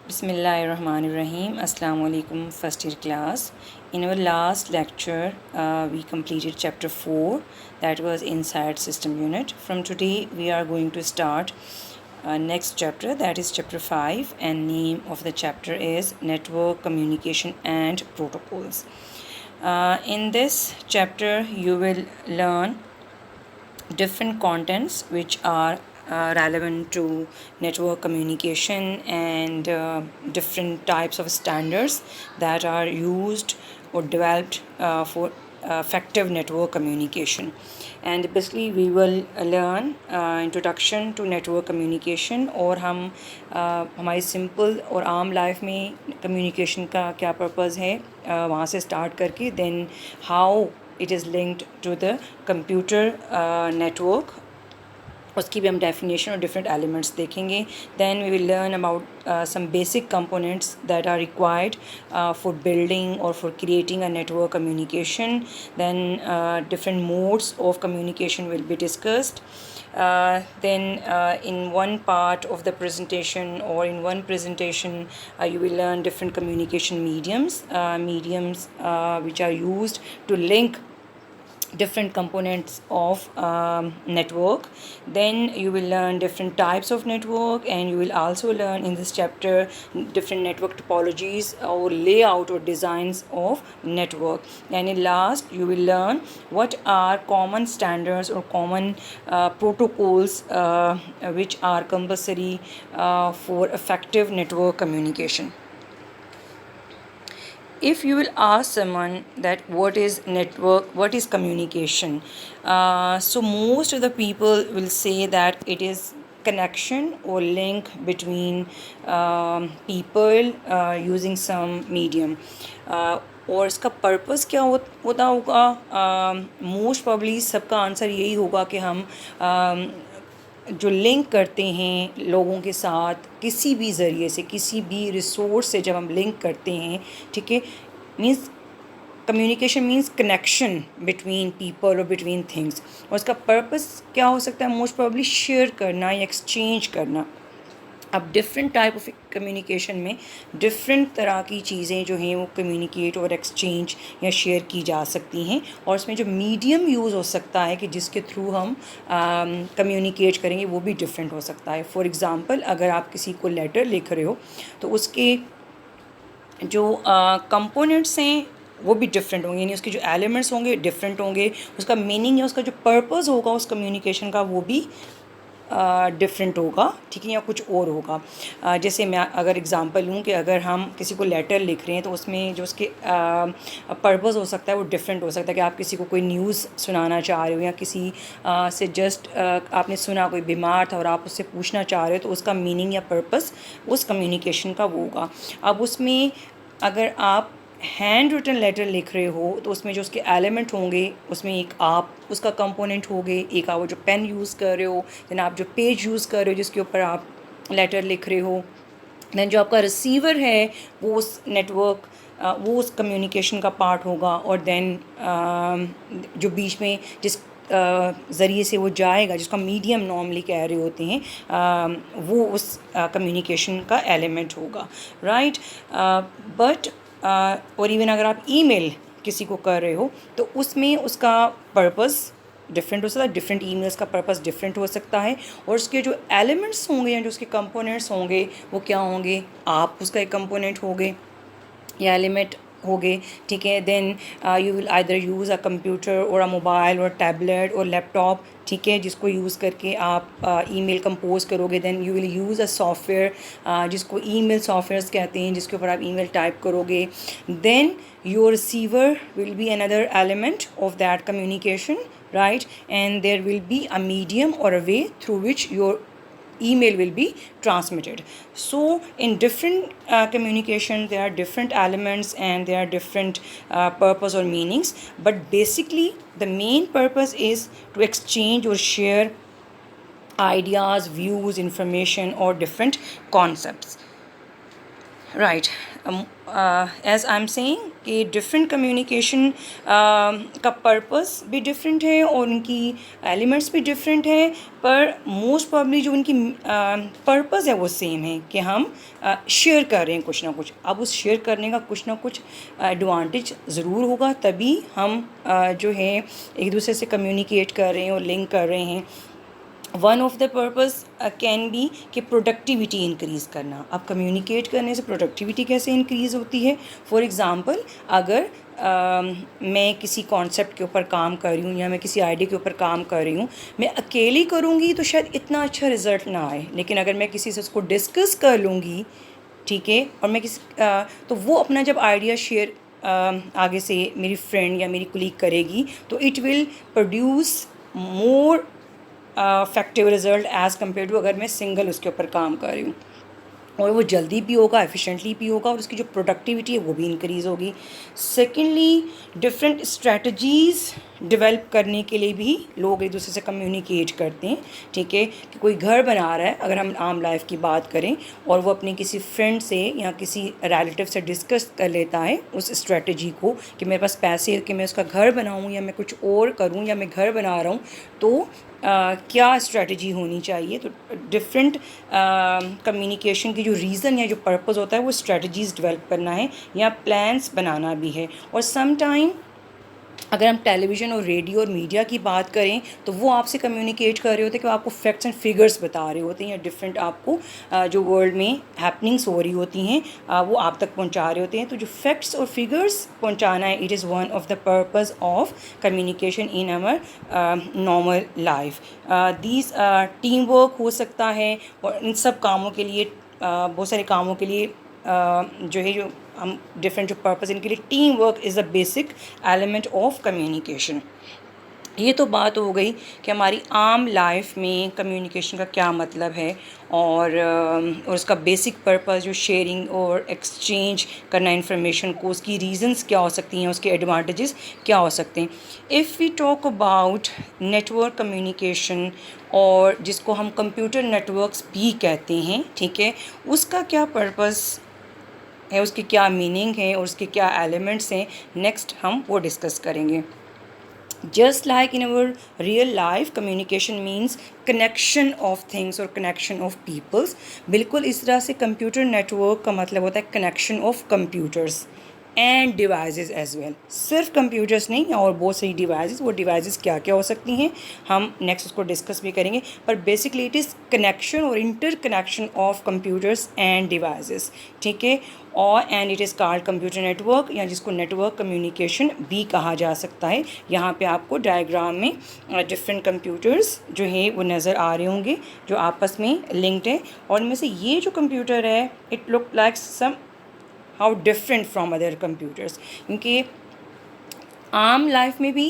Bismillahirrahmanirrahim. Assalamu alaikum, first year class. In our last lecture, we completed chapter 4, that was Inside System Unit. From today, we are going to start next chapter, that is chapter 5, and name of the chapter is Network Communication and Protocols. In this chapter, you will learn different contents which are relevant to network communication and different types of standards that are used or developed for effective network communication. And basically we will learn introduction to network communication और हम हमारी simple और आम life में communication का क्या purpose है वहाँ से स्टार्ट करके then how it is linked to the computer network. उसकी भी हम definition और different elements देखेंगे. Then we will learn about some basic components that are required for building or for creating a network communication. Then different modes of communication will be discussed. Then in one part of the presentation or in one presentation you will learn different communication mediums which are used to link different components of network. Then you will learn different types of network, and you will also learn in this chapter different network topologies or layout or designs of network. And in last you will learn what are common standards or common protocols which are compulsory for effective network communication. If you will ask someone that what is network, what is communication, so most of the people will say that it is connection or link between people using some medium. और इसका purpose क्या होता होगा, most probably सबका answer यही होगा कि हम जो लिंक करते हैं लोगों के साथ किसी भी ज़रिए से, किसी भी रिसोर्स से जब हम लिंक करते हैं, ठीक है, means communication means connection between people और बिटवीन थिंग्स. और उसका पर्पस क्या हो सकता है, मोस्ट प्रॉब्ली शेयर करना या एक्सचेंज करना. अब डिफरेंट टाइप ऑफ कम्युनिकेशन में डिफरेंट तरह की चीज़ें जो हैं वो कम्युनिकेट और एक्सचेंज या शेयर की जा सकती हैं, और उसमें जो मीडियम यूज़ हो सकता है कि जिसके थ्रू हम कम्युनिकेट करेंगे वो भी डिफरेंट हो सकता है. फॉर एग्ज़ाम्पल, अगर आप किसी को लेटर लिख रहे हो तो उसके जो कंपोनेंट्स हैं वो भी डिफरेंट होंगे, यानी उसके जो एलिमेंट्स होंगे डिफरेंट होंगे, उसका मीनिंग या उसका जो पर्पस होगा उस कम्युनिकेशन का वो भी डिफरेंट होगा, ठीक है, या कुछ और होगा. जैसे मैं अगर एग्ज़ाम्पल लूँ कि अगर हम किसी को लेटर लिख रहे हैं तो उसमें जो उसके पर्पस हो सकता है वो डिफरेंट हो सकता है कि आप किसी को कोई न्यूज़ सुनाना चाह रहे हो या किसी से जस्ट आपने सुना कोई बीमार था और आप उससे पूछना चाह रहे हो, तो उसका मीनिंग या पर्पस उस कम्युनिकेशन का वो होगा. अब उसमें अगर आप हैंड रिटन लेटर लिख रहे हो तो उसमें जो उसके एलिमेंट होंगे उसमें एक आप उसका कंपोनेंट होंगे, एक आप वो जो पेन यूज़ कर रहे हो, देन आप जो पेज यूज़ कर रहे हो जिसके ऊपर आप लेटर लिख रहे हो, देन जो आपका रिसीवर है वो उस नेटवर्क वो उस कम्युनिकेशन का पार्ट होगा, और देन जो बीच में जिस ज़रिए से वो जाएगा, जिसका मीडियम नॉर्मली कह रहे होते हैं, वो उस कम्युनिकेशन का एलिमेंट होगा, राइट. बट और इवन अगर आप ईमेल किसी को कर रहे हो तो उसमें उसका पर्पस डिफरेंट हो सकता है, डिफरेंट ईमेल्स का पर्पस डिफरेंट हो सकता है, और उसके जो एलिमेंट्स होंगे या जो उसके कंपोनेंट्स होंगे वो क्या होंगे, आप उसका एक कंपोनेंट होंगे या एलिमेंट हो गए, ठीक है. Then you will either use a computer और अ मोबाइल और टैबलेट और लैपटॉप, ठीक है, जिसको यूज़ करके आप ईमेल कंपोज करोगे. Then you will use a software जिसको ईमेल सॉफ्टवेयर्स कहते हैं, जिसके ऊपर आप ईमेल टाइप करोगे. Then your receiver will be another element of that communication, right, and there will be a medium or a way through which your email will be transmitted. So in different communication there are different elements and there are different purpose or meanings, but basically the main purpose is to exchange or share ideas, views, information or different concepts, right. As I'm saying कि different communication का purpose भी different है और उनकी elements भी different हैं, पर most probably जो उनकी पर्पस है वो सेम है कि हम शेयर कर रहे हैं कुछ ना कुछ। अब उस शेयर करने का कुछ ना कुछ एडवांटेज ज़रूर होगा, तभी हम जो है एक दूसरे से कम्युनिकेट कर रहे हैं और लिंक कर रहे हैं। One of the purpose can B कि प्रोडक्टिविटी इंक्रीज़ करना। अब कम्युनिकेट करने से प्रोडक्टिविटी कैसे इंक्रीज़ होती है? फॉर एग्ज़ाम्पल, अगर मैं किसी कॉन्सेप्ट के ऊपर काम कर रही हूँ या मैं किसी आइडिया के ऊपर काम कर रही हूँ, मैं अकेली करूँगी तो शायद इतना अच्छा रिज़ल्ट ना आए, लेकिन अगर मैं किसी से उसको डिस्कस कर लूँगी, ठीक है, और मैं तो वो अपना जब आइडिया शेयर आगे से मेरी फ्रेंड या मेरी कुलीग करेगी तो it will produce more effective result as compare to अगर मैं सिंगल उसके ऊपर काम कर रही हूँ, और वो जल्दी भी होगा, एफिशिएंटली भी होगा, और उसकी जो प्रोडक्टिविटी है वो भी इंक्रीज़ होगी। सेकेंडली, डिफरेंट स्ट्रेटजीज़ डेवलप करने के लिए भी लोग एक दूसरे से कम्युनिकेट करते हैं, ठीक है, कि कोई घर बना रहा है, अगर हम आम लाइफ की बात करें, और वो अपने किसी फ्रेंड से या किसी रिलेटिव से डिस्कस कर लेता है उस स्ट्रेटजी को कि मेरे पास पैसे है कि मैं उसका घर बनाऊँ या मैं कुछ और करूँ या मैं घर बना रहा हूँ, तो क्या स्ट्रेटजी होनी चाहिए। तो डिफरेंट कम्युनिकेशन की जो रीज़न या जो पर्पस होता है वो स्ट्रेटजीज़ डेवलप करना है या प्लान्स बनाना भी है। और सम टाइम अगर हम टेलीविज़न और रेडियो और मीडिया की बात करें तो वो आपसे कम्युनिकेट कर रहे होते हैं कि वो आपको फैक्ट्स एंड फिगर्स बता रहे होते हैं, या डिफरेंट आपको जो वर्ल्ड में हैपनिंग्स हो रही होती हैं वो आप तक पहुंचा रहे होते हैं। तो जो फैक्ट्स और फिगर्स पहुंचाना है, it is one of the purpose of communication in our normal life. These team work हो सकता है, और इन सब कामों के लिए बहुत सारे कामों के लिए जो है, जो हम डिफरेंट जो पर्पस, इनके लिए team work is the basic element of communication. ये तो बात हो गई कि हमारी आम लाइफ में कम्युनिकेशन का क्या मतलब है, और उसका बेसिक पर्पस जो शेयरिंग और एक्सचेंज करना इंफॉर्मेशन को, उसकी रीज़न्स क्या हो सकती हैं, उसके एडवांटेजेस क्या हो सकते हैं। If we talk about network communication, और जिसको हम कंप्यूटर नेटवर्क्स भी कहते हैं, ठीक है, उसका क्या पर्पस है, उसकी क्या मीनिंग है और उसके क्या एलिमेंट्स हैं, नेक्स्ट हम वो डिस्कस करेंगे। Just like in our real life, communication means connection of things और कनेक्शन ऑफ पीपल्स। बिल्कुल इस तरह से कंप्यूटर नेटवर्क का मतलब होता है connection of computers and devices as well. सिर्फ कंप्यूटर्स नहीं, और बहुत सारी डिवाइसेस, वो डिवाइसेस क्या क्या हो सकती हैं हम नेक्स्ट उसको डिस्कस भी करेंगे, पर बेसिकली इट इज़ कनेक्शन और inter connection of computers and devices, ठीक है, और and it is called computer network, या जिसको नेटवर्क कम्युनिकेशन भी कहा जा सकता है। यहाँ पे आपको डायग्राम में डिफरेंट कंप्यूटर्स जो है वो नज़र आ रहे होंगे जो आपस में लिंक्ड है, और इनमें से ये जो कंप्यूटर है, it look like somehow different from other computers, क्योंकि आम लाइफ में भी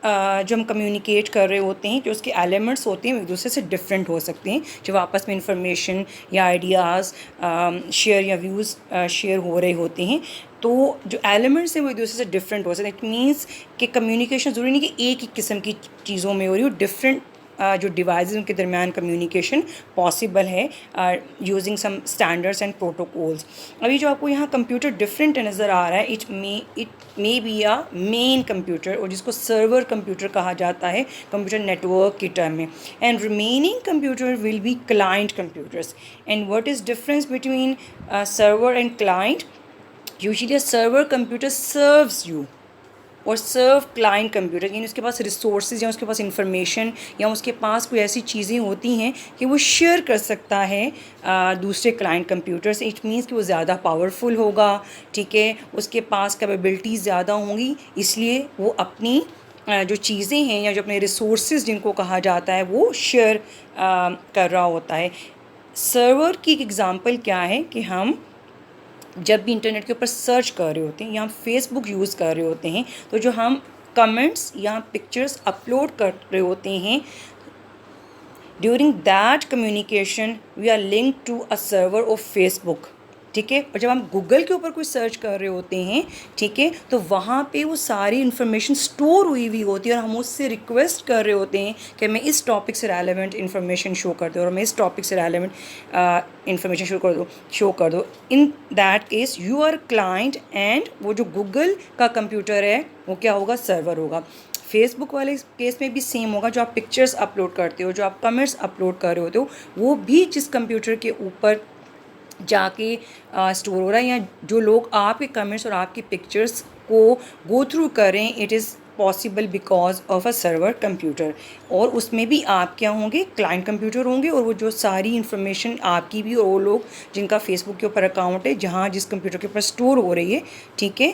जो हम कम्युनिकेट कर रहे होते हैं, जो उसके एलिमेंट्स होते हैं, एक दूसरे से डिफरेंट हो सकते हैं। जब आपस में इंफॉर्मेशन या आइडियाज़ शेयर या व्यूज़ शेयर हो रहे होते हैं, तो जो एलिमेंट्स हैं वो एक दूसरे से डिफरेंट हो सकते हैं। इट मीन्स कि कम्युनिकेशन ज़रूरी नहीं कि एक ही किस्म की चीज़ों में हो रही हो, डिफरेंट जो डिवाइसेस उनके दरमियान कम्युनिकेशन पॉसिबल है using some standards and protocols. अभी जो आपको यहाँ कंप्यूटर डिफरेंट नज़र आ रहा है, it may be a main computer, और जिसको सर्वर कंप्यूटर कहा जाता है कंप्यूटर नेटवर्क की टर्म में, and remaining computer will be client computers. And what is difference between server and client? Usually a server computer serves you, और सर्व client computer, यानी उसके पास रिसोर्सेज या उसके पास इंफॉर्मेशन या उसके पास कोई ऐसी चीज़ें होती हैं कि वो शेयर कर सकता है दूसरे क्लाइंट कंप्यूटर से। इट मीन्स कि वो ज़्यादा पावरफुल होगा, ठीक है, उसके पास कैपेबिलिटीज़ ज़्यादा होंगी, इसलिए वो अपनी जो चीज़ें हैं या जो अपने रिसोर्सेज जिनको कहा जाता है वो शेयर कर रहा होता है। सर्वर की एक एग्ज़ाम्पल क्या है कि हम जब भी इंटरनेट के ऊपर सर्च कर रहे होते हैं या हम फेसबुक यूज़ कर रहे होते हैं, तो जो हम कमेंट्स या पिक्चर्स अपलोड कर रहे होते हैं, during that communication we are linked to a server of Facebook, ठीक है। और जब हम गूगल के ऊपर कुछ सर्च कर रहे होते हैं, ठीक है, तो वहाँ पे वो सारी इन्फॉर्मेशन स्टोर हुई हुई होती है और हम उससे रिक्वेस्ट कर रहे होते हैं कि मैं इस टॉपिक से रेलेवेंट इन्फॉर्मेशन शो कर दो और मैं इस टॉपिक से रेलेवेंट इन्फॉर्मेशन शो कर दो। In that case you are client and वो जो गूगल का कंप्यूटर है वो क्या होगा, सर्वर होगा। फेसबुक वाले केस में भी सेम होगा, जो आप पिक्चर्स अपलोड करते हो, जो आप कमेंट्स अपलोड कर रहे होते हो, वो भी जिस कंप्यूटर के ऊपर जाके स्टोर हो रहा है, या जो लोग आपके कमेंट्स और आपकी पिक्चर्स को गो थ्रू करें, it is possible because of a server computer. और उसमें भी आप क्या होंगे, क्लाइंट कंप्यूटर होंगे, और वो जो सारी इन्फॉर्मेशन आपकी भी और वो लोग जिनका फेसबुक के ऊपर अकाउंट है, जहाँ जिस कंप्यूटर के ऊपर स्टोर हो रही है, ठीक है,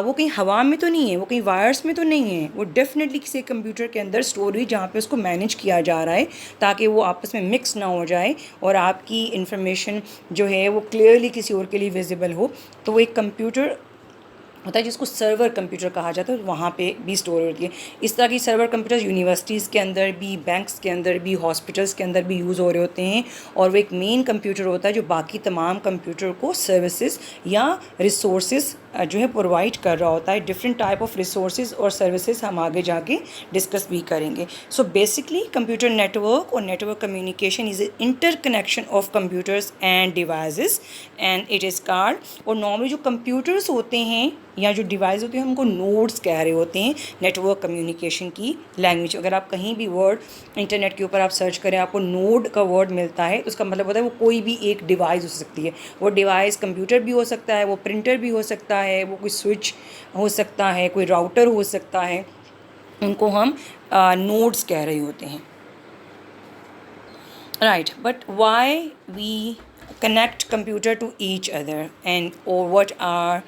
वो कहीं हवा में तो नहीं है, वो कहीं वायर्स में तो नहीं है, वो डेफिनेटली किसी कंप्यूटर के अंदर स्टोर हुई जहाँ पे उसको मैनेज किया जा रहा है, ताकि वो आपस में मिक्स ना हो जाए और आपकी इन्फॉर्मेशन जो है वो क्लियरली किसी और के लिए विजिबल हो। तो वो एक कंप्यूटर होता है जिसको सर्वर कंप्यूटर कहा जाता है, वहाँ पे भी स्टोर होती है। इस तरह की सर्वर कंप्यूटर्स यूनिवर्सिटीज़ के अंदर भी, बैंक्स के अंदर भी, हॉस्पिटल्स के अंदर भी यूज़ हो रहे होते हैं। और वो एक मेन कंप्यूटर होता है जो बाकी तमाम कंप्यूटर को सर्विसेज या रिसोर्सेज जो है प्रोवाइड कर रहा होता है। डिफरेंट टाइप ऑफ रिसोर्सेज और सर्विसेज हम आगे जाके डिस्कस भी करेंगे। सो बेसिकली कंप्यूटर नेटवर्क और network communication is interconnection of computers and devices and it is called. और नॉर्मली जो कंप्यूटर्स होते हैं या जो डिवाइस होते हैं हमको नोड्स कह रहे होते हैं नेटवर्क कम्युनिकेशन की लैंग्वेज। अगर आप कहीं भी वर्ड इंटरनेट के ऊपर आप सर्च करें, आपको नोड का वर्ड मिलता है, तो उसका मतलब होता है वो कोई भी एक डिवाइस हो सकती है। वो डिवाइस कंप्यूटर भी हो सकता है, वो प्रिंटर भी हो सकता है, वो कोई स्विच हो सकता है, कोई राउटर हो सकता है, उनको हम नोड्स कह रहे होते हैं, राइट। But why we connect computer to each other and or what are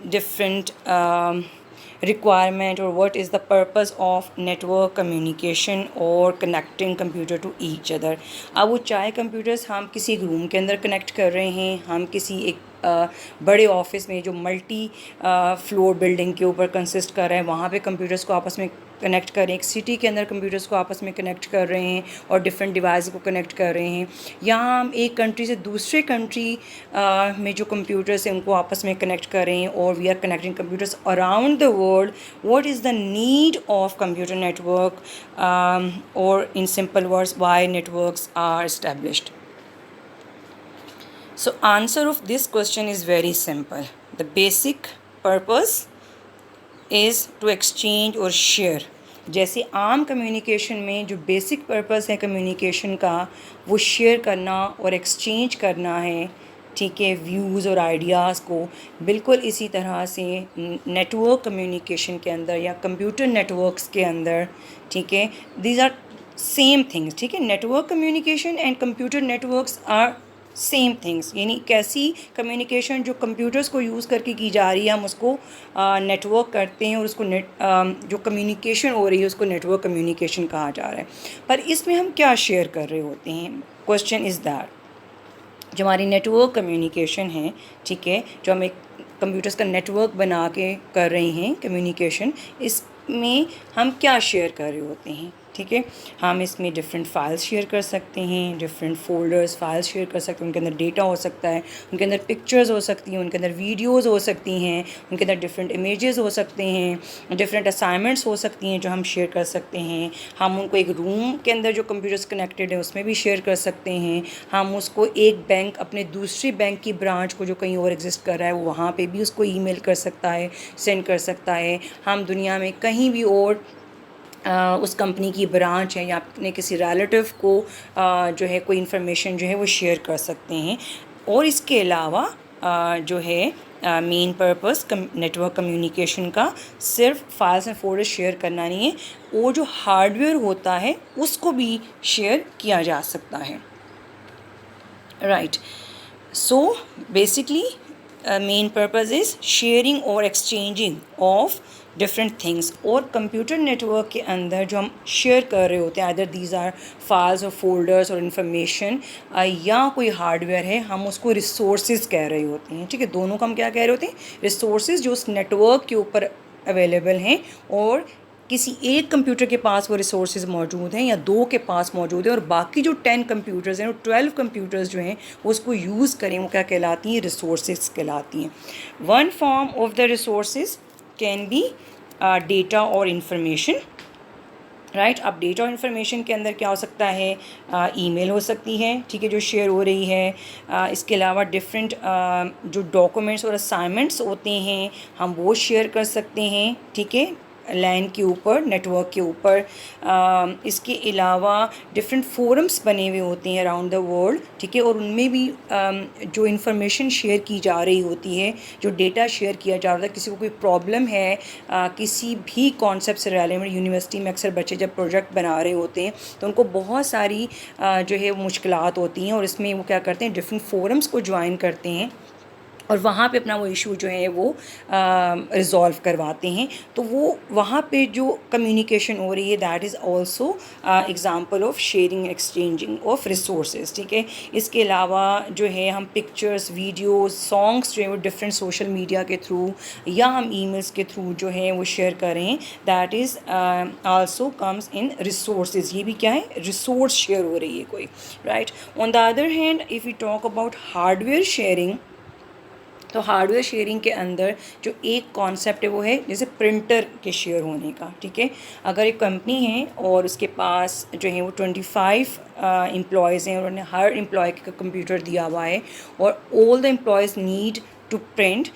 different requirement or what is the purpose of network communication or connecting computer to each other। अब वो चाहे कंप्यूटर्स हम किसी एक रूम के अंदर कनेक्ट कर रहे हैं, हम किसी एक बड़े ऑफिस में जो मल्टी फ्लोर बिल्डिंग के ऊपर कंसिस्ट कर रहे हैं, वहाँ पे कंप्यूटर्स को आपस में कनेक्ट कर रहे हैं, एक सिटी के अंदर कंप्यूटर्स को आपस में कनेक्ट कर रहे हैं और डिफरेंट डिवाइस को कनेक्ट कर रहे हैं, यहाँ हम एक कंट्री से दूसरे कंट्री में जो कंप्यूटर्स हैं उनको आपस में कनेक्ट कर रहे हैं, और we are connecting computers around the world. What is the need of computer network और in simple words why networks are established. So answer of this question is very simple. The basic purpose is to exchange or share। जैसे आम communication में जो basic purpose है communication का वो share करना और एक्सचेंज करना है, ठीक है, व्यूज़ और आइडियाज़ को, बिल्कुल इसी तरह से नेटवर्क कम्युनिकेशन के अंदर या कंप्यूटर नेटवर्क्स के अंदर, ठीक है, दीज आर सेम थिंग्स, ठीक है। Network communication and computer networks are same things. यानी कैसी कम्युनिकेशन जो कंप्यूटर्स को यूज़ करके की जा रही है हम उसको नेटवर्क करते हैं, और उसको जो कम्युनिकेशन हो रही है उसको नेटवर्क कम्युनिकेशन कहा जा रहा है। पर इसमें हम क्या शेयर कर रहे होते हैं, क्वेश्चन इज़ दैट जो हमारी नेटवर्क कम्युनिकेशन है, ठीक है, जो हम एक कंप्यूटर्स का नेटवर्क बना के कर रहे हैं कम्युनिकेशन, इसमें हम क्या शेयर कर रहे होते हैं, ठीक है। हम इसमें डिफरेंट फाइल्स शेयर कर सकते हैं, डिफरेंट फोल्डर्स फाइल्स शेयर कर सकते हैं, उनके अंदर डेटा हो सकता है, उनके अंदर पिक्चर्स हो सकती हैं, उनके अंदर वीडियोस हो सकती हैं, उनके अंदर डिफरेंट इमेजेस हो सकते हैं, डिफरेंट असाइनमेंट्स हो सकती हैं जो हम शेयर कर सकते हैं। हम उनको एक रूम के अंदर जो कंप्यूटर्स कनेक्टेड है उसमें भी शेयर कर सकते हैं। हम उसको एक बैंक अपने दूसरी बैंक की ब्रांच को जो कहीं और एग्जिस्ट कर रहा है वो वहाँ पर भी उसको ईमेल कर सकता है, सेंड कर सकता है। हम दुनिया में कहीं भी और उस कंपनी की ब्रांच है या अपने किसी रिलेटिव को जो है कोई इन्फॉर्मेशन जो है वो शेयर कर सकते हैं। और इसके अलावा जो है मेन पर्पस नेटवर्क कम्युनिकेशन का सिर्फ फाइल्स एंड फोल्डर शेयर करना नहीं है, वो जो हार्डवेयर होता है उसको भी शेयर किया जा सकता है, right. So basically main purpose is sharing और एक्सचेंजिंग ऑफ डिफरेंट थिंग्स। और कंप्यूटर नेटवर्क के अंदर जो हम शेयर कर रहे होते हैं, अदर दीज आर फाइल्स और फोल्डर्स और इन्फॉर्मेशन या कोई हार्डवेयर है, हम उसको रिसोर्सेज कह रहे होते हैं, ठीक है। दोनों को हम क्या कह रहे होते हैं, रिसोर्सेज जो उस नेटवर्क के ऊपर अवेलेबल हैं, और किसी एक कंप्यूटर के पास वो रिसोर्सेज मौजूद हैं या दो के पास मौजूद है और बाकी जो 10 कंप्यूटर्स हैं वो 12 कंप्यूटर्स जो हैं वो उसको यूज़ करें, वो क्या कहलाती हैं, रिसोर्सेज कहलाती हैं. One form of the resources can be data और इंफॉर्मेशन, राइट. अब डेटा और इन्फॉर्मेशन के अंदर क्या हो सकता है, ईमेल हो सकती है, ठीक है, जो शेयर हो रही है. इसके अलावा डिफरेंट जो डॉक्यूमेंट्स और असाइनमेंट्स होते हैं हम वो शेयर कर सकते हैं, ठीक है, लैन के ऊपर, नेटवर्क के ऊपर. इसके अलावा डिफरेंट फोरम्स बने हुए होते हैं अराउंड द वर्ल्ड, ठीक है, और उनमें भी जो इन्फॉर्मेशन शेयर की जा रही होती है, जो डेटा शेयर किया जा रहा है, किसी को कोई प्रॉब्लम है किसी भी कॉन्सेप्ट से रिलेटेड. यूनिवर्सिटी में अक्सर बच्चे जब प्रोजेक्ट बना रहे होते हैं तो उनको बहुत सारी जो है वो मुश्किलात होती हैं और इसमें वो क्या करते हैं, डिफरेंट फोरम्स को ज्वाइन करते हैं और वहाँ पे अपना वो इशू जो है वो रिज़ॉल्व करवाते हैं. तो वो वहाँ पे जो कम्युनिकेशन हो रही है that is also example of sharing exchanging of resources, ठीक है. इसके अलावा जो है हम पिक्चर्स, वीडियोस, सॉन्ग्स जो है वो डिफरेंट सोशल मीडिया के थ्रू या हम ईमेल्स के थ्रू जो है वो शेयर करें, that is also comes in resources. ये भी क्या है, रिसोर्स शेयर हो रही है कोई, right. On the other hand if you talk about hardware sharing, तो हार्डवेयर शेयरिंग के अंदर जो एक कॉन्सेप्ट है वो है जैसे प्रिंटर के शेयर होने का, ठीक है. अगर एक कंपनी है और उसके पास जो है वो 25 एम्प्लॉयज़ हैं और उन्हें हर एम्प्लॉय का कंप्यूटर दिया हुआ है और all the employees need to print,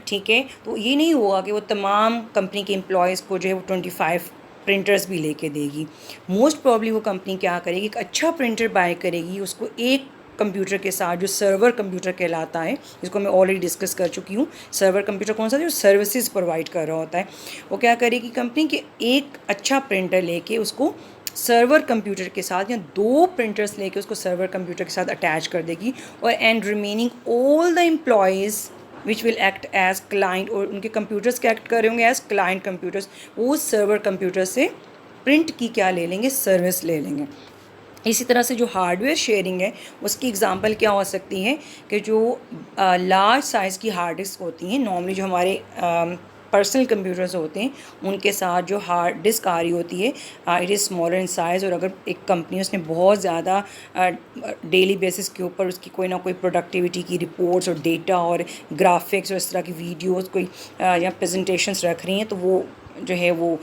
ठीक है, तो ये नहीं होगा कि वो तमाम कंपनी के एम्प्लॉयज़ को जो है वो 25 प्रिंटर्स भी लेके देगी. मोस्ट प्रॉब्ली वो कंपनी क्या करेगी, एक अच्छा प्रिंटर बाय करेगी, उसको एक कंप्यूटर के साथ जो सर्वर कंप्यूटर कहलाता है, जिसको मैं ऑलरेडी डिस्कस कर चुकी हूँ. सर्वर कंप्यूटर कौन सा, जो सर्विसेज प्रोवाइड कर रहा होता है. वो क्या करेगी कंपनी कि एक अच्छा प्रिंटर लेके उसको सर्वर कंप्यूटर के साथ या दो प्रिंटर्स लेके उसको सर्वर कंप्यूटर के साथ अटैच कर देगी और and remaining all the employees which will act as client, और उनके कंप्यूटर्स क्या एक्ट कर रहे होंगे एज क्लाइंट कंप्यूटर्स, वो सर्वर कंप्यूटर से प्रिंट की क्या ले लेंगे, सर्विस ले लेंगे. इसी तरह से जो हार्डवेयर शेयरिंग है उसकी एग्जांपल क्या हो सकती है कि जो लार्ज साइज़ की हार्ड डिस्क होती हैं, नॉर्मली जो हमारे पर्सनल कंप्यूटर्स होते हैं उनके साथ जो हार्ड डिस्क आ रही होती है it is smaller in size. और अगर एक कंपनी उसने बहुत ज़्यादा डेली बेसिस के ऊपर उसकी कोई ना कोई प्रोडक्टिविटी की रिपोर्ट्स और डेटा और ग्राफिक्स और इस तरह की वीडियोस कोई या प्रेजेंटेशंस रख रही हैं तो वो जो है वो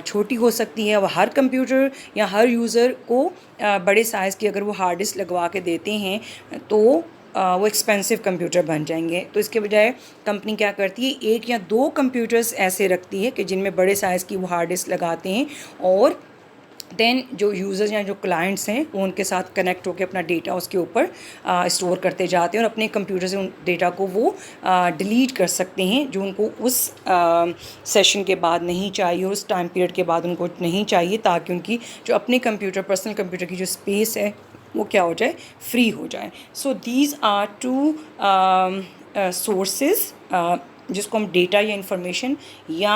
छोटी हो सकती है. अब हर कंप्यूटर या हर यूज़र को बड़े साइज़ की अगर वो हार्ड डिस्क लगवा के देते हैं तो वो एक्सपेंसिव कंप्यूटर बन जाएंगे. तो इसके बजाय कंपनी क्या करती है, एक या दो कंप्यूटर्स ऐसे रखती है कि जिनमें बड़े साइज़ की वो हार्ड डिस्क लगाते हैं और देन जो यूज़र्स या जो क्लाइंट्स हैं वो उनके साथ कनेक्ट होकर अपना डेटा उसके ऊपर स्टोर करते जाते हैं और अपने कंप्यूटर से उन डेटा को वो डिलीट कर सकते हैं जो उनको उस सेशन के बाद नहीं चाहिए और उस टाइम पीरियड के बाद उनको नहीं चाहिए, ताकि उनकी जो अपने कंप्यूटर, पर्सनल कंप्यूटर की जो स्पेस है वो क्या हो जाए, फ्री हो जाए. So these are two sources जिसको हम डेटा या इंफॉर्मेशन या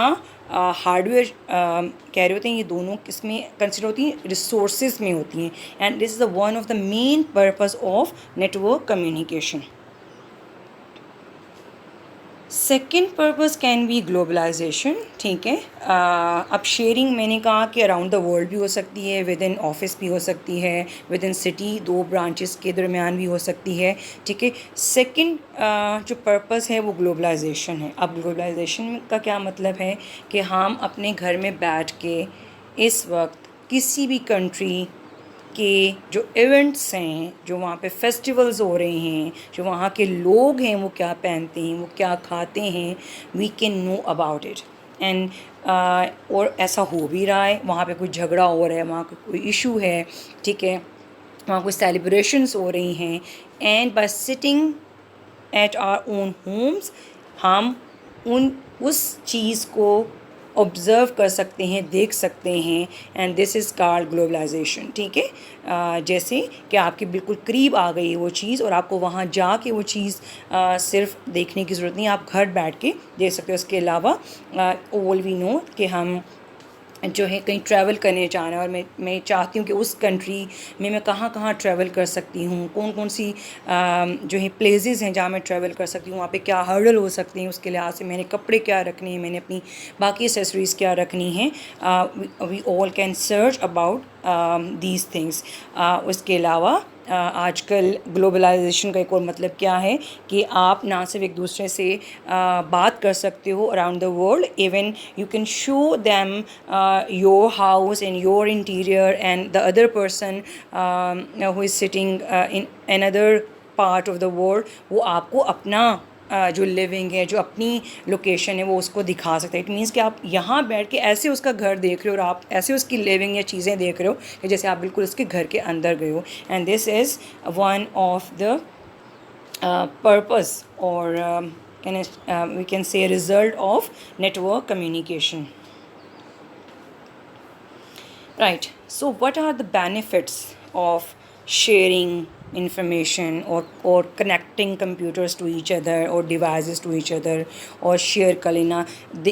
हार्डवेयर कह रहे होते हैं, ये दोनों किसमें कंसिडर होती हैं, रिसोर्सेज में होती हैं. And this is the one of the main purpose of network communication. Second purpose can be globalization, ठीक है. अब शेयरिंग मैंने कहा कि अराउंड द वर्ल्ड भी हो सकती है, विद इन ऑफिस भी हो सकती है, विद इन सिटी, दो ब्रांचेस के दरमियान भी हो सकती है, ठीक है. सेकेंड जो पर्पस है वो ग्लोबलाइजेशन है. अब ग्लोबलाइजेशन का क्या मतलब है कि हम अपने घर में बैठ के इस वक्त किसी भी कंट्री के जो इवेंट्स हैं, जो वहाँ पे फेस्टिवल्स हो रहे हैं, जो वहाँ के लोग हैं वो क्या पहनते हैं, वो क्या खाते हैं, we can know about it. And और ऐसा हो भी रहा है, वहाँ पे कोई झगड़ा हो रहा है, वहाँ का कोई इशू है, ठीक है, वहाँ कोई सेलिब्रेशंस हो रही हैं. And by sitting at our own homes हम उस चीज़ को ऑब्ज़र्व कर सकते हैं, देख सकते हैं. And this is called globalization, ठीक है. जैसे कि आपके बिल्कुल करीब आ गई है वो चीज़ और आपको वहाँ जाके वो चीज़ सिर्फ देखने की ज़रूरत नहीं, आप घर बैठ के देख सकते हो. इसके अलावा ऑल वी नो कि हम जो है कहीं ट्रैवल करने जाना है और मैं चाहती हूँ कि उस कंट्री में मैं कहाँ कहाँ ट्रैवल कर सकती हूँ, कौन कौन सी जो है प्लेसेस हैं जहाँ मैं ट्रैवल कर सकती हूँ, वहाँ पे क्या हर्डल हो सकती हैं, उसके लिहाज से मैंने कपड़े क्या रखने हैं, मैंने अपनी बाकी एसेसरीज़ क्या रखनी हैं। We all can search about these things. उसके अलावा आजकल ग्लोबलाइजेशन का एक और मतलब क्या है कि आप ना सिर्फ एक दूसरे से बात कर सकते हो around the world, even you can show them your house and your interior and the other person who is sitting in another part of the world, वो आपको अपना जो लिविंग है, जो अपनी लोकेशन है, वो उसको दिखा सकते हैं। इट मीन्स कि आप यहाँ बैठ के ऐसे उसका घर देख रहे हो और आप ऐसे उसकी लिविंग या चीज़ें देख रहे हो कि जैसे आप बिल्कुल उसके घर के अंदर गए हो। And this is one of the purpose और we can say result of network communication. Right. So, what are the benefits of sharing information or connecting computers to each other or devices to each other और share कर लेना?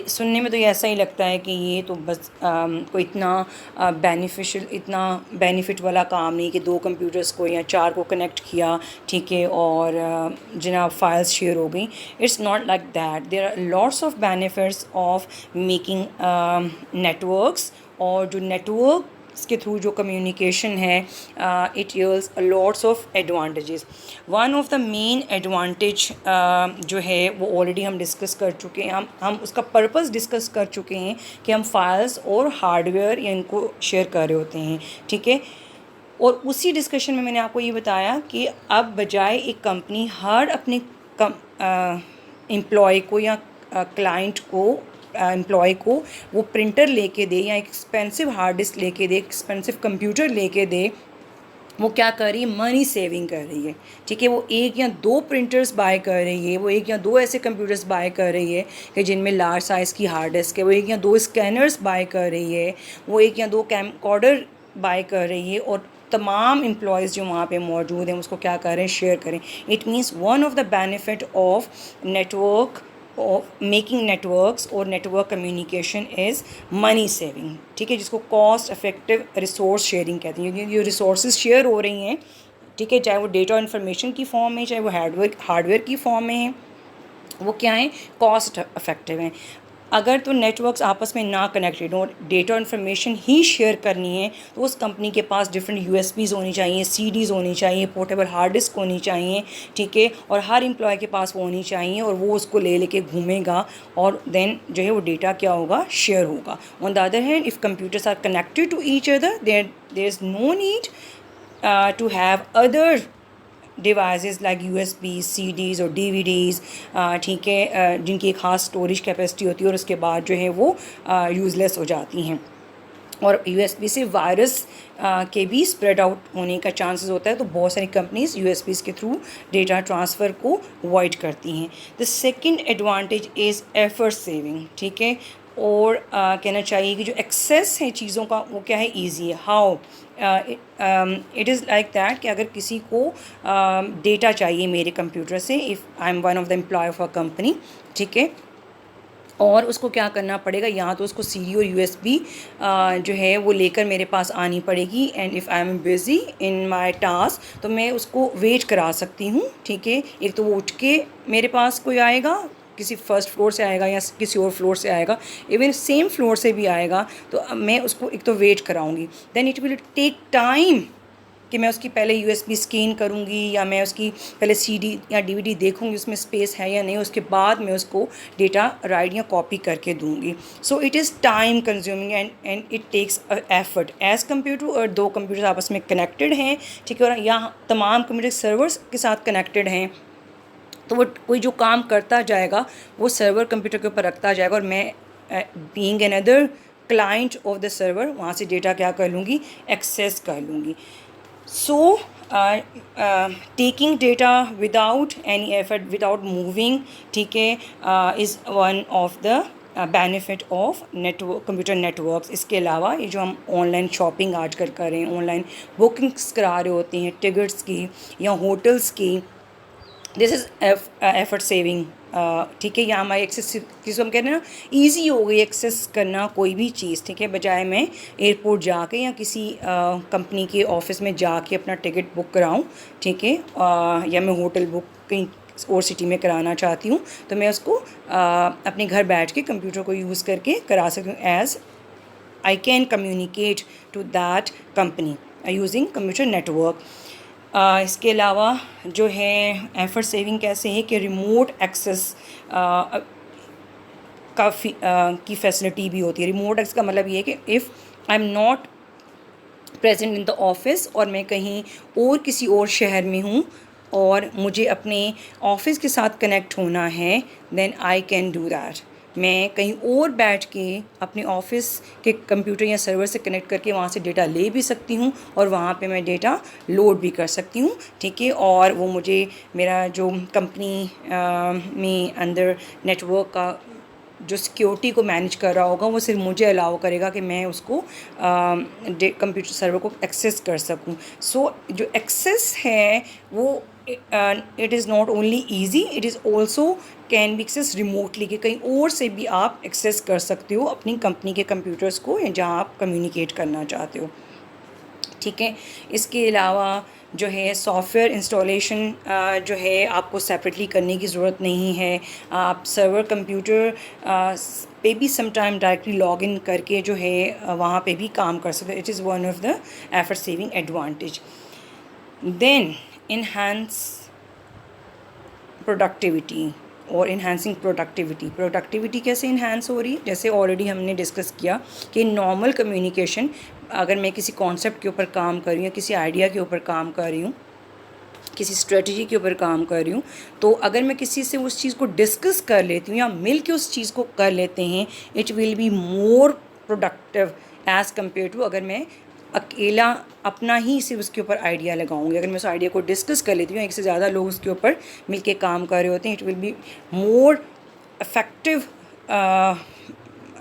सुनने में तो ये ऐसा ही लगता है कि ये तो बस कोई इतना बेनिफिशियल, इतना बेनिफिट वाला काम नहीं कि 2 कंप्यूटर्स को या 4 को कनेक्ट किया, ठीक है, और जनाब फाइल्स शेयर हो गई। It's not like that. There are lots of benefits of making networks, और जो नेटवर्क के थ्रू जो कम्युनिकेशन है, it yields lots of advantages. One of the main advantage जो है वो ऑलरेडी हम डिस्कस कर चुके हैं, हम उसका पर्पस डिस्कस कर चुके हैं कि हम फाइल्स और हार्डवेयर या इनको शेयर कर रहे होते हैं, ठीक है। और उसी डिस्कशन में मैंने आपको ये बताया कि अब बजाय एक कंपनी हर अपने एम्प्लॉय को या क्लाइंट को, एम्प्लॉय को वो प्रिंटर लेके दे या एक्सपेंसिव हार्ड डिस्क लेके दे, एक्सपेंसिव कंप्यूटर लेके दे, वो क्या कर रही है, मनी सेविंग कर रही है, ठीक है। वो 1 या 2 प्रिंटर्स बाय कर रही है, वो 1 या 2 ऐसे कंप्यूटर्स बाय कर रही है कि जिनमें लार्ज साइज़ की हार्ड डिस्क है, वो 1 या 2 स्कैनर्स बाय कर रही है, वो 1 या 2 कैमकॉर्डर बाय कर रही है, और तमाम एम्प्लॉयज़ जो वहाँ पे मौजूद हैं उसको क्या करें, शेयर करें। It means one of the benefit of network of making networks और network communication is money saving, ठीक है, जिसको कॉस्ट इफेक्टिव रिसोर्स शेयरिंग कहते हैं। क्योंकि जो रिसोर्सेज शेयर हो रही हैं, ठीक है, चाहे वो डेटा और इन्फॉर्मेशन की फॉर्म में, चाहे वो हार्डवेयर की फॉर्म में है, वो क्या है, कॉस्ट इफेक्टिव हैं। अगर तो नेटवर्क्स आपस में ना कनेक्टेड हो, डेटा इन्फॉर्मेशन ही शेयर करनी है, तो उस कंपनी के पास डिफरेंट यूएसबीज़ होनी चाहिए, सीडीज़ होनी चाहिए, पोर्टेबल हार्ड डिस्क होनी चाहिए, ठीक है, और हर एम्प्लॉय के पास वो होनी चाहिए, और वो उसको ले लेके घूमेगा, और देन जो है वो डेटा क्या होगा, शेयर होगा। On the other hand, if computers are connected to each other, there is no need to have other devices like USB, CDs और डीवीडीज़, ठीक है, जिनकी एक ख़ास स्टोरेज कैपेसिटी होती है और उसके बाद जो है वो यूज़लेस हो जाती हैं। और यूएसबी से वायरस के भी स्प्रेड आउट होने का चांसेस होता है, तो बहुत सारी कंपनीज यूएसबीज़ के थ्रू डेटा ट्रांसफ़र को अवॉइड करती हैं। The second advantage is effort saving, ठीक है, और कहना चाहिए कि जो एक्सेस है चीज़ों का वो क्या है, ईजी है। How it is like that कि अगर किसी को डेटा चाहिए मेरे कंप्यूटर से, if I am one of the employee of a company, ठीक है, और उसको क्या करना पड़ेगा, यहाँ तो उसको सीडी और यूएसबी जो है वो लेकर मेरे पास आनी पड़ेगी, and if I am busy in my task तो मैं उसको वेट करा सकती हूँ, ठीक है। एक तो वो उठ के मेरे पास कोई आएगा, किसी फर्स्ट फ्लोर से आएगा या किसी और फ्लोर से आएगा, इवन सेम फ्लोर से भी आएगा, तो मैं उसको एक तो वेट कराऊंगी, then it will take time कि मैं उसकी पहले यूएसबी स्कैन करूँगी, या मैं उसकी पहले सीडी या डीवीडी देखूँगी उसमें स्पेस है या नहीं, उसके बाद मैं उसको डेटा राइट या कॉपी करके दूँगी। So it is time consuming and it takes effort as compare to, और 2 कंप्यूटर आपस में कनेक्टेड हैं, ठीक है, और यहाँ तमाम कंप्यूटर सर्वर्स के साथ कनेक्टेड हैं, तो वो कोई जो काम करता जाएगा वो सर्वर कंप्यूटर के ऊपर रखता जाएगा, और मैं being another client of the server वहाँ से डेटा क्या कर लूँगी, एक्सेस कर लूँगी। So taking data without any effort, without moving, ठीक है, is one of the benefit of network, computer networks. इसके अलावा ये जो हम ऑनलाइन शॉपिंग आजकल कर रहे हैं, ऑनलाइन बुकिंग्स करा रहे होते हैं टिकट्स की या होटल्स की, दिस इज़ एफर्ट सेविंग, ठीक है, या हमारी एक्सेस जिसको हम कहते हैं ना ईजी हो गई एक्सेस करना कोई भी चीज़, ठीक है, बजाय मैं एयरपोर्ट जाके या किसी कंपनी के ऑफिस में जाके अपना टिकट बुक कराऊं, ठीक है, या मैं होटल बुक कहीं और सिटी में कराना चाहती हूँ तो मैं उसको अपने घर बैठ के कंप्यूटर को यूज़ करके करा सकती हूँ, as I can communicate to that company using computer network. इसके अलावा जो है एफर्ट सेविंग कैसे है कि रिमोट एक्सेस काफ़ी की फैसिलिटी भी होती है। रिमोट एक्सेस का मतलब ये है कि if I am not present in the office और मैं कहीं और किसी और शहर में हूँ और मुझे अपने ऑफिस के साथ कनेक्ट होना है, then I can do that. मैं कहीं और बैठ के अपने ऑफिस के कंप्यूटर या सर्वर से कनेक्ट करके वहाँ से डेटा ले भी सकती हूँ और वहाँ पे मैं डेटा लोड भी कर सकती हूँ, ठीक है, और वो मुझे मेरा जो कंपनी में अंदर नेटवर्क का जो सिक्योरिटी को मैनेज कर रहा होगा वो सिर्फ मुझे अलाउ करेगा कि मैं उसको कंप्यूटर सर्वर को एक्सेस कर सकूं। सो जो एक्सेस है वो it is not only easy, it is also can be access remotely, कि कहीं और से भी आप एक्सेस कर सकते हो अपनी कंपनी के कंप्यूटर्स को या जहाँ आप कम्युनिकेट करना चाहते हो, ठीक है। इसके अलावा जो है सॉफ्टवेयर इंस्टॉलेशन जो है आपको सेपरेटली करने की ज़रूरत नहीं है, आप सर्वर कंप्यूटर पे भी समटाइम डायरेक्टली लॉग इन करके जो है वहाँ पे भी काम कर सकते हो। It is one of the effort saving advantage. Then enhance productivity और इन्हांसिंग प्रोडक्टिविटी कैसे इन्हांस हो रही है, जैसे ऑलरेडी हमने डिस्कस किया कि नॉर्मल कम्युनिकेशन, अगर मैं किसी कॉन्सेप्ट के ऊपर काम कर रही हूँ या किसी आइडिया के ऊपर काम कर रही हूँ, किसी स्ट्रेटजी के ऊपर काम कर रही हूँ, तो अगर मैं किसी से उस चीज़ को डिस्कस कर लेती हूँ या मिल के उस चीज़ को कर लेते हैं, it will be more productive as compare to अगर मैं अकेला अपना ही सिर्फ उसके ऊपर आइडिया लगाऊंगी। अगर मैं उस आइडिया को डिस्कस कर लेती हूँ, एक से ज़्यादा लोग उसके ऊपर मिलके काम कर रहे होते हैं, it will be more effective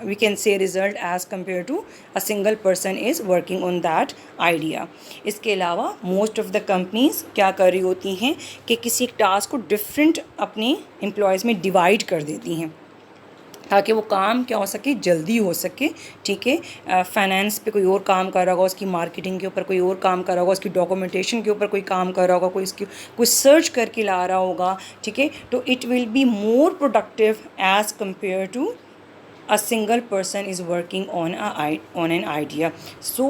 we can say result as compared to a single person is working on that idea. इसके अलावा most of the companies क्या कर रही होती हैं कि किसी एक टास्क को डिफरेंट अपने एम्प्लॉयज़ में डिवाइड कर देती हैं ताकि वो काम क्या हो सके, जल्दी हो सके, ठीक है। फाइनेंस पे कोई और काम कर रहा होगा, उसकी मार्केटिंग के ऊपर कोई और काम कर रहा होगा, उसकी डॉक्यूमेंटेशन के ऊपर कोई काम कर रहा होगा, कोई इसकी कोई सर्च करके ला रहा होगा, ठीक है, तो it will be more productive as compare to a single person is working on an idea. So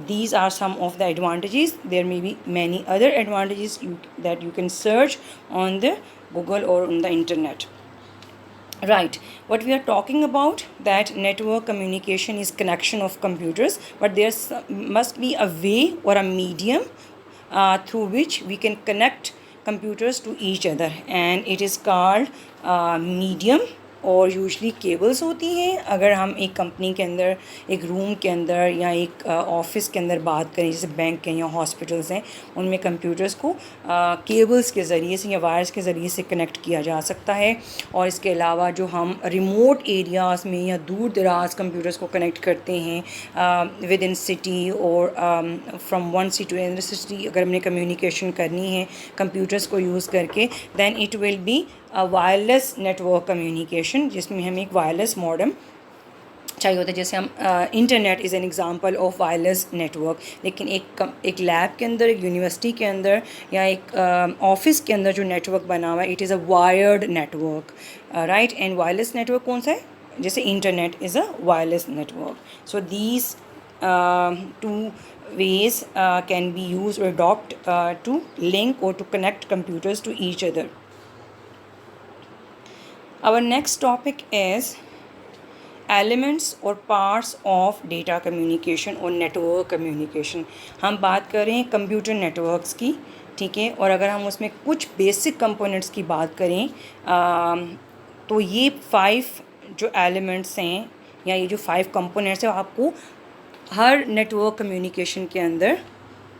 these are some of the advantages. There may be many other advantages that you can search on the Google or on the internet. Right, what we are talking about, that network communication is connection of computers, but there must be a way or a medium through which we can connect computers to each other, and it is called medium, और usually cables होती हैं। अगर हम एक company के अंदर एक room के अंदर या एक ऑफिस के अंदर बात करें, जैसे बैंक हैं या हॉस्पिटल्स हैं, उनमें कंप्यूटर्स को केबल्स के ज़रिए से या वायर्स के ज़रिए से कनेक्ट किया जा सकता है। और इसके अलावा जो हम रिमोट एरियाज़ में या दूर दराज कंप्यूटर्स को कनेक्ट करते हैं विद इन सिटी और from one city to another city, अगर हमने कम्युनिकेशन करनी है कंप्यूटर्स को यूज़ करके, then it will be wireless network communication, जिसमें हमें एक वायरलेस मॉडेम चाहिए होता है। जैसे हम internet is an example of wireless network, लेकिन एक लैब के अंदर, एक यूनिवर्सिटी के अंदर या एक ऑफिस के अंदर जो नेटवर्क बना हुआ है, it is a wired network, right. And wireless network कौन सा है, जैसे internet is a wireless network. So these two ways can be used or adopt to link or to connect computers to each other. Our next topic is elements और parts of data communication और network communication. हम बात कर रहे हैं computer networks की, ठीक है, और अगर हम उसमें कुछ बेसिक कंपोनेंट्स की बात करें तो ये 5 जो एलिमेंट्स हैं या ये जो 5 कंपोनेंट्स हैं आपको हर नेटवर्क कम्युनिकेशन के अंदर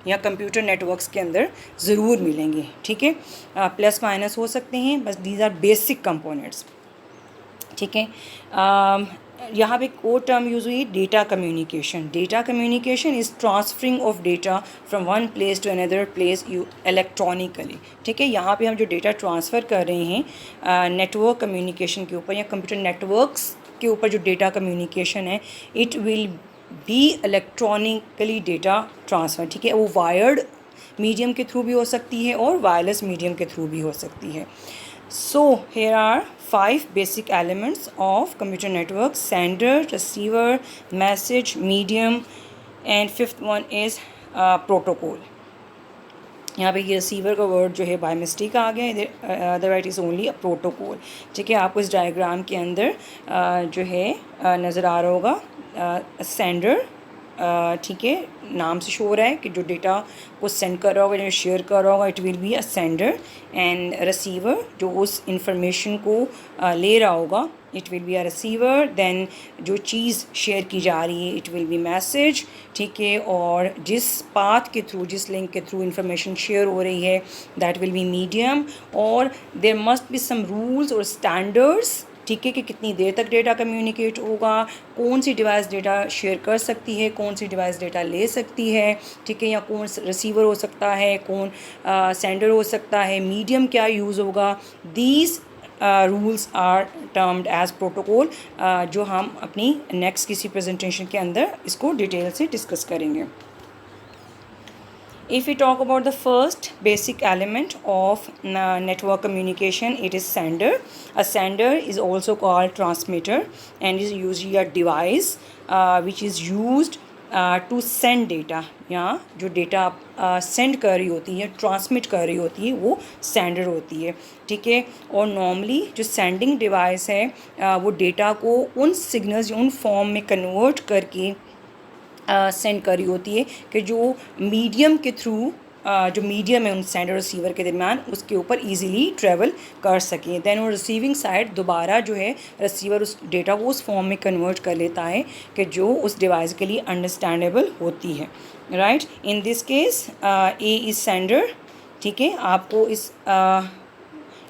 या कंप्यूटर नेटवर्क्स के अंदर ज़रूर मिलेंगे, ठीक है। प्लस माइनस हो सकते हैं, बस दीज आर बेसिक कंपोनेंट्स, ठीक है। यहाँ पे एक और टर्म यूज़ हुई, data communication. Data communication is transferring of data from one place to another place you electronically. ठीक है, यहाँ पे हम जो डेटा ट्रांसफ़र कर रहे हैं नेटवर्क कम्युनिकेशन के ऊपर या कंप्यूटर नेटवर्क्स के ऊपर जो डेटा कम्युनिकेशन है, it will B electronically data transfer. ठीक है, वो वायर्ड मीडियम के थ्रू भी हो सकती है और वायरलेस मीडियम के थ्रू भी हो सकती है. So here are 5 basic elements of computer network: sender, receiver, message, medium, and fifth one is protocol. यहाँ पे ये रिसीवर का वर्ड जो है बाय मिस्टेक आ गया, इधर otherwise is only a protocol. ठीक है, आपको इस डायग्राम के अंदर जो है नज़र आ रहा होगा सेंडर. ठीक है, नाम से शो हो रहा है कि जो डेटा को सेंड कर रहा होगा, जो शेयर कर रहा होगा, it will be a sender. And receiver जो उस इंफॉर्मेशन को ले रहा होगा, it will be a receiver. Then जो चीज़ शेयर की जा रही है, इट विल बी मैसेज. ठीक है, और जिस पाथ के थ्रू, जिस लिंक के थ्रू इंफॉर्मेशन शेयर हो रही है, दैट विल बी मीडियम. और there must be some rules और स्टैंडर्ड्स. ठीक है, कि कितनी देर तक डेटा कम्युनिकेट होगा, कौन सी डिवाइस डेटा शेयर कर सकती है, कौन सी डिवाइस डेटा ले सकती है. ठीक है, या कौन रिसीवर हो सकता है, कौन सेंडर हो सकता है, मीडियम क्या यूज़ होगा. These rules are termed as protocol, जो हम अपनी नेक्स्ट किसी प्रेजेंटेशन के अंदर इसको डिटेल से डिस्कस करेंगे. If we talk about the first basic element of network communication, it is sender. A sender is also called transmitter and is usually a device which is used to send data. यहाँ जो data send कर रही होती है, transmit कर रही होती है, वो सेंडर होती है. ठीक है, और नॉर्मली जो सेंडिंग डिवाइस है वो डेटा को उन सिग्नल्स, उन फॉर्म में कन्वर्ट करके सेंड करी होती है कि जो मीडियम के थ्रू जो मीडियम है उन सेंडर और रिसीवर के दरमियान, उसके ऊपर इजीली ट्रैवल कर सकें. दैन वो रिसीविंग साइड दोबारा जो है रिसीवर उस डेटा को उस फॉर्म में कन्वर्ट कर लेता है कि जो उस डिवाइस के लिए अंडरस्टैंडेबल होती है. Right, in this case A is sender. ठीक है, आपको इस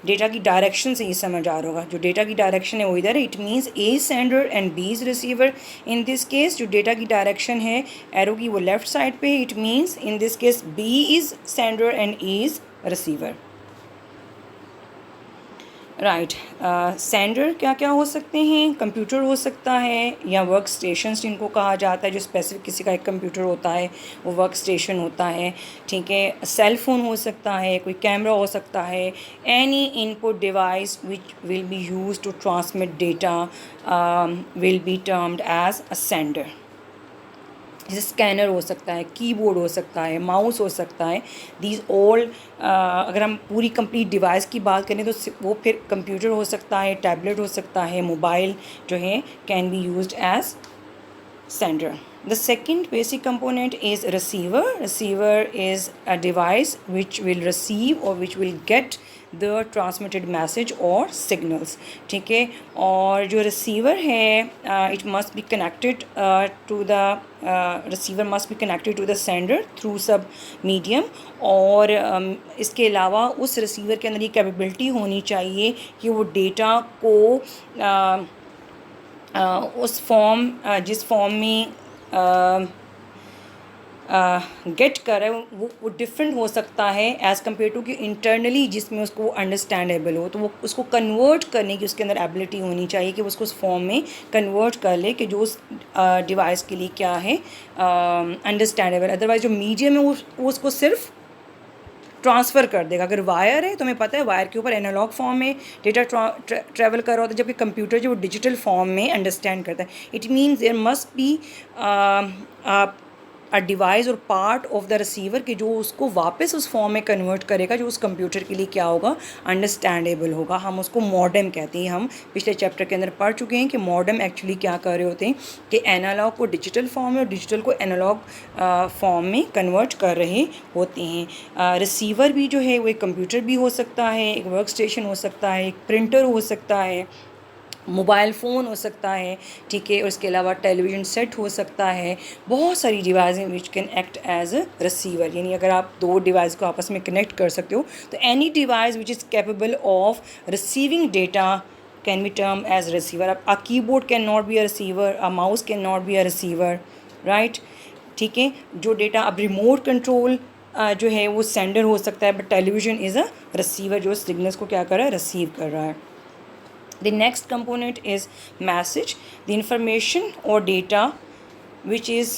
डेटा की डायरेक्शन से ही समझ आ रहा होगा. जो डेटा की डायरेक्शन है वो इधर है. It means A is sender and B is receiver. In this case जो डेटा की डायरेक्शन है एरो की वो लेफ़्ट साइड पे है. It means in this case B is sender and A is receiver. Right, sender क्या क्या हो सकते हैं? कंप्यूटर हो सकता है या वर्क स्टेशंस जिनको कहा जाता है, जो स्पेसिफिक किसी का एक कंप्यूटर होता है वो वर्क स्टेशन होता है. ठीक है, सेल फ़ोन हो सकता है, कोई कैमरा हो सकता है. Any input device which will be use to transmit data will be termed as a sender. जैसे स्कैनर हो सकता है, कीबोर्ड हो सकता है, माउस हो सकता है. दीज ऑल अगर हम पूरी कंप्लीट डिवाइस की बात करें तो वो फिर कंप्यूटर हो सकता है, टैबलेट हो सकता है, मोबाइल जो है can be used as sender. The second basic component is receiver. Receiver is a device which will receive or which will get the transmitted message or signals. ठीक है, और जो receiver है it must be connected to the receiver must be connected to the sender through some medium. और इसके अलावा उस receiver के अंदर ये कैपेबिलिटी होनी चाहिए कि वो डेटा को उस फॉर्म जिस फॉर्म में गेट कर रहा है वो डिफरेंट हो सकता है एज़ कम्पेयर टू कि इंटरनली जिसमें उसको अंडरस्टैंडेबल हो. तो वो उसको कन्वर्ट करने की उसके अंदर एबिलिटी होनी चाहिए कि वो उसको उस फॉर्म में कन्वर्ट कर ले कि जो उस डिवाइस के लिए क्या है अंडरस्टैंडेबल. अदरवाइज जो मीडियम है वो उसको सिर्फ ट्रांसफ़र कर देगा. अगर वायर है तो हमें पता है वायर के ऊपर एनालॉग फॉर्म में डेटा ट्रैवल कर रहा होता है, जबकि कंप्यूटर जो वो डिजिटल फॉर्म में अंडरस्टैंड करता है. It means there must be a device और पार्ट ऑफ द रिसीवर कि जो उसको वापस उस फॉर्म में कन्वर्ट करेगा जो उस कंप्यूटर के लिए क्या होगा, अंडरस्टैंडेबल होगा. हम उसको मॉडेम कहते हैं. हम पिछले चैप्टर के अंदर पढ़ चुके हैं कि मॉडेम एक्चुअली क्या कर रहे होते हैं कि एनालॉग को डिजिटल फॉर्म में और डिजिटल को एनालॉग फॉर्म में कन्वर्ट कर रहे होते हैं. रिसीवर भी जो है वो एक कंप्यूटर भी हो सकता है, एक वर्क स्टेशन हो सकता है, एक प्रिंटर हो सकता है, मोबाइल फ़ोन हो सकता है. ठीक है, और इसके अलावा टेलीविज़न सेट हो सकता है. बहुत सारी device which can act as a receiver. यानी अगर आप दो डिवाइस को आपस में कनेक्ट कर सकते हो तो any device which is capable of receiving data can be termed as receiver. A keyboard cannot be a receiver, a mouse cannot be a receiver, right? ठीक है, जो डेटा अब रिमोट कंट्रोल जो है वो सेंडर हो सकता है, but television is a receiver जो सिग्नल्स को क्या कर रहा है, रिसीव कर रहा है. The next component is message, the information or data which is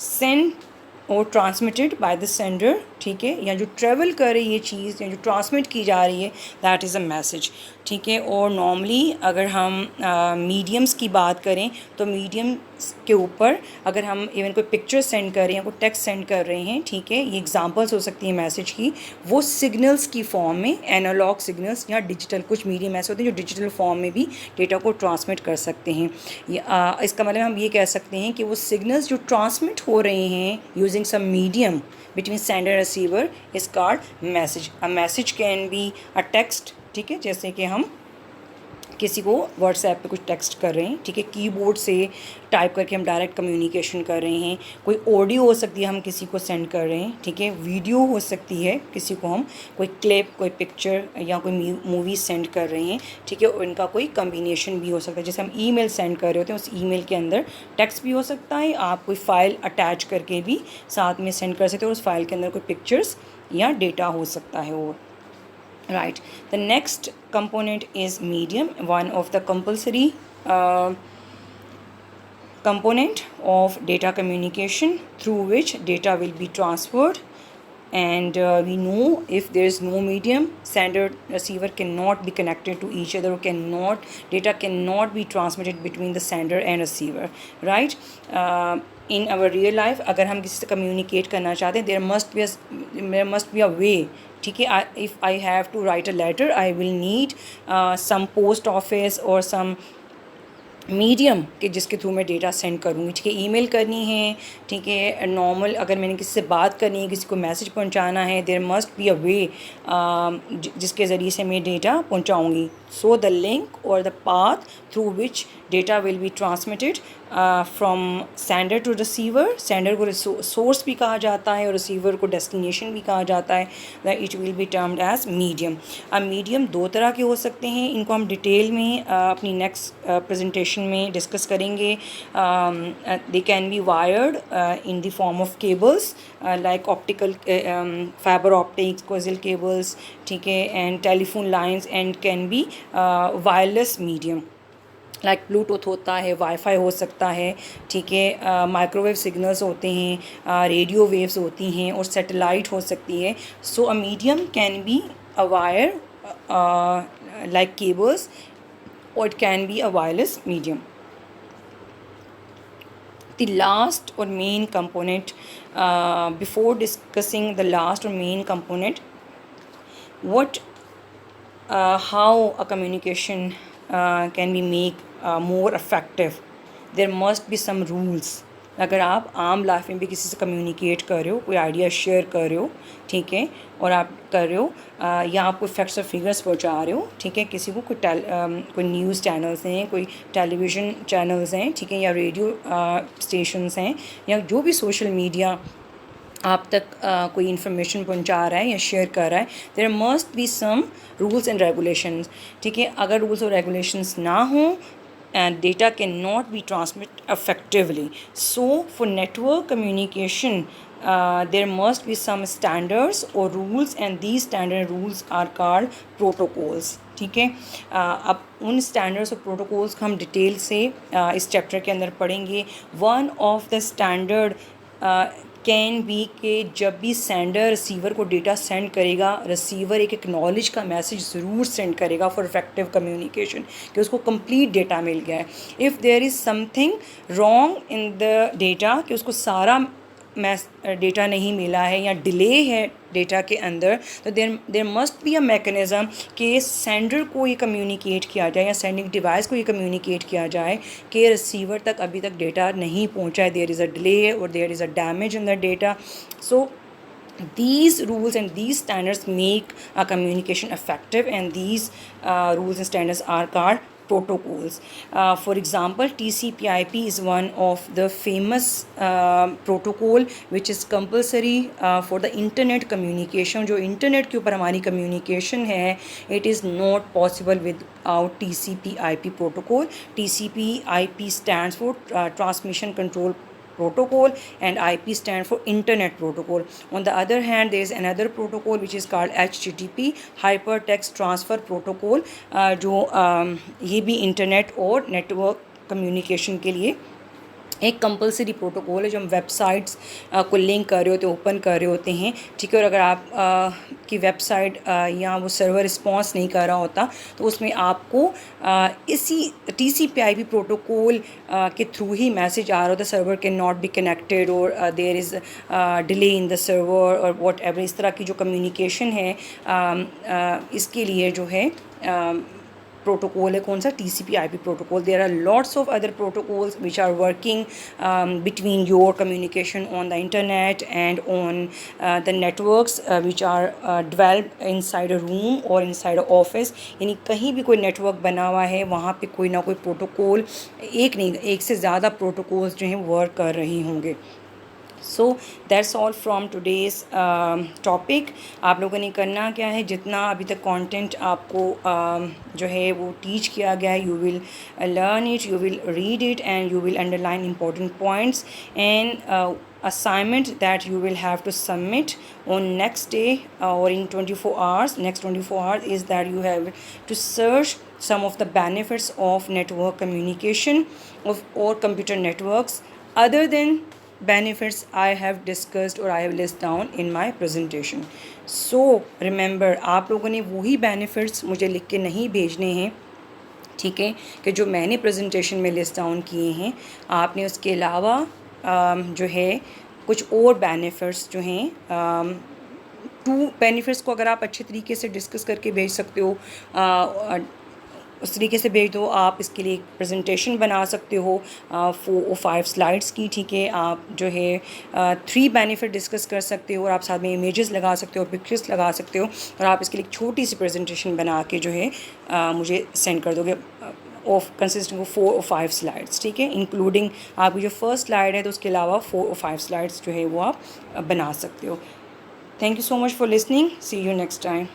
sent और ट्रांसमिटेड बाय द सेंडर, ठीक है, या जो ट्रेवल कर रही है चीज़ या जो ट्रांसमिट की जा रही है, दैट इज़ अ मैसेज, ठीक है. और नॉर्मली अगर हम मीडियम्स की बात करें तो मीडियम्स के ऊपर अगर हम इवन कोई पिक्चर सेंड कर रहे हैं, कोई टेक्स्ट सेंड कर रहे हैं, ठीक है, ये एग्जांपल्स हो सकती हैं मैसेज की, वो सिग्नल्स की फॉर्म में, एनालॉग सिग्नल्स या डिजिटल, कुछ मीडियम ऐसे होते हैं जो डिजिटल फॉर्म में भी डेटा को ट्रांसमिट कर सकते हैं. इसका मतलब हम ये कह सकते हैं कि वो सिग्नल्स जो ट्रांसमिट हो रहे हैं using some medium between sender and receiver is called message. A message can be a text, ठीक है, जैसे कि हम किसी को व्हाट्सएप पे कुछ टेक्स्ट कर रहे हैं, ठीक है, कीबोर्ड से टाइप करके हम डायरेक्ट कम्युनिकेशन कर रहे हैं. कोई ऑडियो हो सकती है, हम किसी को सेंड कर रहे हैं, ठीक है. वीडियो हो सकती है, किसी को हम कोई क्लिप, कोई पिक्चर या कोई मूवी सेंड कर रहे हैं, ठीक है. और इनका कोई कम्बिनेशन भी हो सकता है, जैसे हम ईमेल सेंड कर रहे होते हैं, उस ईमेल के अंदर टेक्स्ट भी हो सकता है, आप कोई फ़ाइल अटैच करके भी साथ में सेंड कर सकते हो, उस फाइल के अंदर कोई पिक्चर्स या डेटा हो सकता है वो. Right. The next component is medium, one of the compulsory component of data communication through which data will be transferred. And we know if there is no medium, sender receiver cannot be connected to each other, or data cannot be transmitted between the sender and receiver, right? In our real life अगर हम किसी से communicate करना चाहते हैं, there must be a way, ठीक है. If I have to write a letter, I will need some post office or some medium के जिसके थ्रू मैं डेटा सेंड करूँगी, ठीक है. ईमेल करनी है, ठीक है, नॉर्मल अगर मैंने किसी से बात करनी है, किसी को मैसेज पहुंचाना है, there must be a way जिसके ज़रिए से मैं डेटा पहुंचाऊँगी. सो द लिंक और the path through which data will be transmitted from sender to receiver. Sender को सोर्स भी कहा जाता है और रिसीवर को डेस्टिनेशन भी कहा जाता है. It will be termed as medium. अब मीडियम दो तरह के हो सकते हैं, इनको हम डिटेल में अपनी नेक्स्ट प्रेजेंटेशन में डिस्कस करेंगे. They can be wired in the form of cables like optical fibre optics, coaxial cables, ठीक है, and telephone lines, and can be wireless medium like Bluetooth होता है, वाईफाई हो सकता है, ठीक है, माइक्रोवेव सिग्नल्स होते हैं, रेडियो वेव्स होती हैं, और सैटेलाइट हो सकती है. So a medium can be a wire like cables, or it can be a wireless medium. The last or main component, before discussing the last or main component, how a communication can be made more effective, there must be some rules. अगर आप आम life में भी किसी से communicate कर रहे हो, कोई आइडिया शेयर कर रहे हो, ठीक है, और आप कर रहे हो या आप कोई फैक्ट्स और फिगर्स पहुंचा रहे हो, ठीक है, किसी को कोई न्यूज़ चैनल्स हैं, कोई टेलीविज़न चैनल्स हैं, ठीक है, या रेडियो स्टेशंस हैं, या जो भी सोशल मीडिया आप तक कोई इन्फॉर्मेशन पहुंचा रहा है या शेयर कर रहा है, there must be some rules and regulations, ठीक है. अगर रूल्स और रेगुलेशंस ना हों, and data cannot be transmitted effectively. So for network communication there must be some standards or rules, and these standard rules are called protocols, ठीक है. अब उन स्टैंडर्ड्स और प्रोटोकॉल्स को हम डिटेल से इस चैप्टर के अंदर पढ़ेंगे. One of the standard can be के जब भी सेंडर रिसीवर को डेटा सेंड करेगा, रिसीवर एक एक्नॉलेज का मैसेज ज़रूर सेंड करेगा फॉर इफेक्टिव कम्युनिकेशन कि उसको कंप्लीट डेटा मिल गया है. If there is something wrong in the data, कि उसको सारा डेटा नहीं मिला है या डिले है डेटा के अंदर, तो there must be a mechanism कि सेंडर को ये कम्युनिकेट किया जाए या सेंडिंग डिवाइस को ये कम्युनिकेट किया जाए कि रिसीवर तक अभी तक डेटा नहीं पहुंचा है, देयर इज़ अ डिले और there is a damage in the data. So these rules and these standards make a communication effective, and these rules and standards are called protocols. For example, TCP/IP is one of the famous protocol which is compulsory for the internet communication. जो internet के ऊपर हमारी communication है, it is not possible without TCP/IP protocol. TCP/IP stands for Transmission Control Protocol, and IP stand for Internet Protocol. On the other hand, there is another protocol which is called HTTP, Hypertext Transfer Protocol, जो ये भी internet और network communication के लिए एक compulsory protocol है, जो हम वेबसाइट्स को लिंक कर रहे होते हैं, ओपन कर रहे होते हैं, ठीक है। और अगर आप की वेबसाइट या वो सर्वर रिस्पॉन्स नहीं कर रहा होता तो उसमें आपको इसी TCP/IP प्रोटोकॉल के थ्रू ही मैसेज आ रहा होता है, server can not be connected और there is delay in the server और वॉट एवर। इस तरह की जो कम्युनिकेशन है इसके लिए जो है प्रोटोकॉल है कौन सा, TCP/IP protocol. There are lots of other protocols which are working between your communication on the internet and on the networks which are developed inside a room और इनसाइड अ ऑफिस. यानी कहीं भी कोई network बना हुआ है वहाँ पे कोई ना कोई प्रोटोकॉल, एक नहीं एक से ज़्यादा प्रोटोकॉल्स जो हैं वर्क कर रही होंगे. So that's all from today's topic. आप लोगों ने करना क्या है, जितना अभी तक कंटेंट आपको जो है वो टीच किया गया है, you will learn it, you will read it and you will underline important points and assignment that you will have to submit on next day or in 24 hours. Next 24 hours is that you have to search some of the benefits of network communication or computer networks other than benefits I have discussed or I have listed down in my presentation. So remember, आप लोगों ने वही benefits मुझे लिख के नहीं भेजने हैं, ठीक है, कि जो मैंने प्रेजेंटेशन में लिस्ट डाउन किए हैं. आपने उसके अलावा जो है कुछ और बेनिफिट्स जो हैं, 2 बेनिफिट्स को अगर आप अच्छे तरीके से डिस्कस करके भेज सकते हो, उस तरीके से भेज दो. आप इसके लिए एक प्रेजेंटेशन बना सकते हो 4 और 5 स्लाइड्स की, ठीक है. आप जो है 3 बेनिफिट डिस्कस कर सकते हो और आप साथ में इमेजेस लगा सकते हो, पिक्चर्स लगा सकते हो और आप इसके लिए एक छोटी सी प्रेजेंटेशन बना के जो है मुझे सेंड कर दोगे ऑफ कंसिस्टिंग ऑफ 4 और 5 स्लाइड्स, ठीक है. इंक्लूडिंग आपकी जो फर्स्ट स्लाइड है तो उसके अलावा 4 और 5 स्लाइड्स जो है वो आप बना सकते हो. Thank you so much for listening. See you next time.